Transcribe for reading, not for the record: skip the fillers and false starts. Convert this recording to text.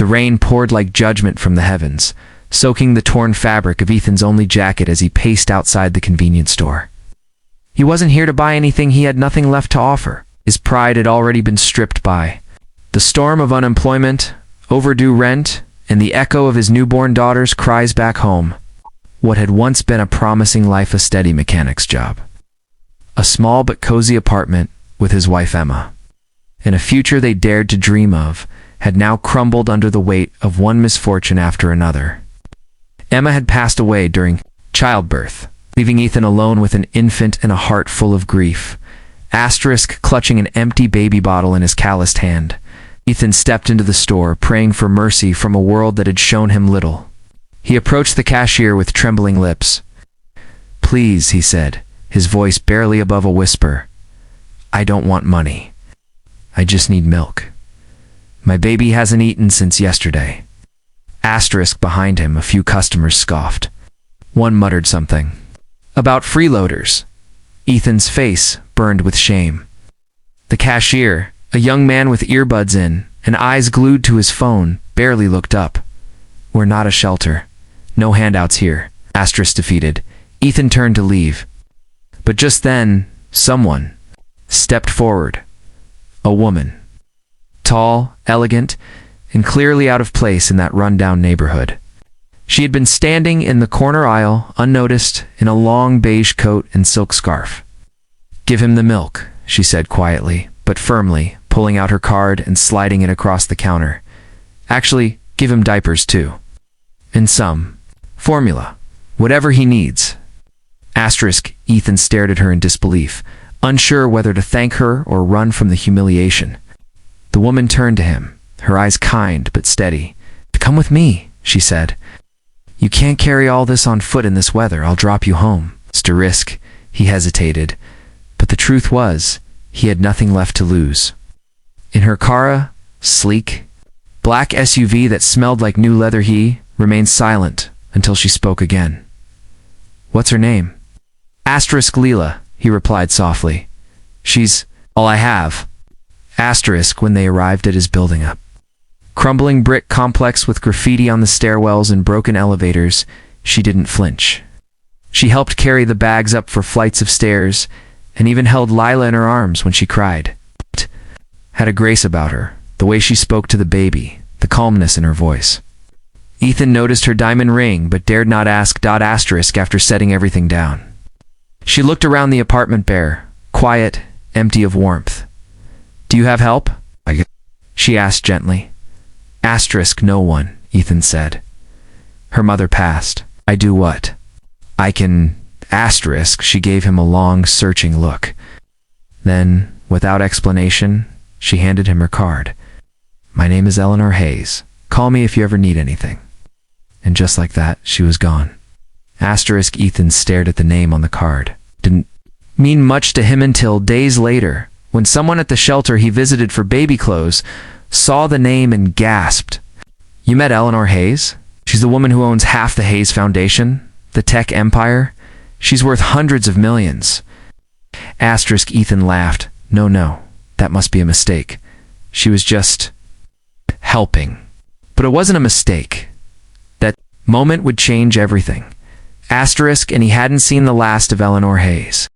The rain poured like judgment from the heavens, soaking the torn fabric of Ethan's only jacket as he paced outside the convenience store. He wasn't here to buy anything. He had nothing left to offer. His pride had already been stripped by the storm of unemployment, overdue rent, and the echo of his newborn daughter's cries back home. What had once been a promising life, a steady mechanic's job, a small but cozy apartment with his wife Emma, and a future they dared to dream of, had now crumbled under the weight of one misfortune after another. Emma had passed away during childbirth, leaving Ethan alone with an infant and a heart full of grief. Clutching an empty baby bottle in his calloused hand, Ethan stepped into the store, praying for mercy from a world that had shown him little. He approached the cashier with trembling lips. "Please," he said, his voice barely above a whisper. "I don't want money. I just need milk. My baby hasn't eaten since yesterday." Behind him, a few customers scoffed. One muttered something about freeloaders. Ethan's face burned with shame. The cashier, a young man with earbuds in and eyes glued to his phone, barely looked up. "We're not a shelter. No handouts here." Defeated, Ethan turned to leave. But just then, someone stepped forward. A woman. Tall, elegant, and clearly out of place in that run-down neighborhood. She had been standing in the corner aisle, unnoticed, in a long beige coat and silk scarf. "Give him the milk," she said quietly, but firmly, pulling out her card and sliding it across the counter. "Actually, give him diapers too. And some formula. Whatever he needs." Ethan stared at her in disbelief, unsure whether to thank her or run from the humiliation. The woman turned to him, her eyes kind but steady. "Come with me," she said. "You can't carry all this on foot in this weather. I'll drop you home." He hesitated, but the truth was, he had nothing left to lose. In her sleek, black SUV that smelled like new leather, he remained silent until she spoke again. "What's her name?" "Leela," he replied softly. "She's all I have." When they arrived at his building, a crumbling brick complex with graffiti on the stairwells and broken elevators, she didn't flinch. She helped carry the bags up for flights of stairs, and even held Lila in her arms when she cried. Had a grace about her, the way she spoke to the baby, the calmness in her voice. Ethan noticed her diamond ring, but dared not ask. After setting everything down, she looked around the apartment, bare, quiet, empty of warmth. "Do you have help?" she asked gently. "No one," Ethan said. "Her mother passed." "I do what?" "I can..." She gave him a long, searching look. Then, without explanation, she handed him her card. "My name is Eleanor Hayes. Call me if you ever need anything." And just like that, she was gone. Ethan stared at the name on the card. Didn't mean much to him until days later, when someone at the shelter he visited for baby clothes saw the name and gasped. "You met Eleanor Hayes? She's the woman who owns half the Hayes Foundation, the tech empire. She's worth hundreds of millions." Ethan laughed. No, that must be a mistake. She was just helping." But it wasn't a mistake. That moment would change everything. And he hadn't seen the last of Eleanor Hayes.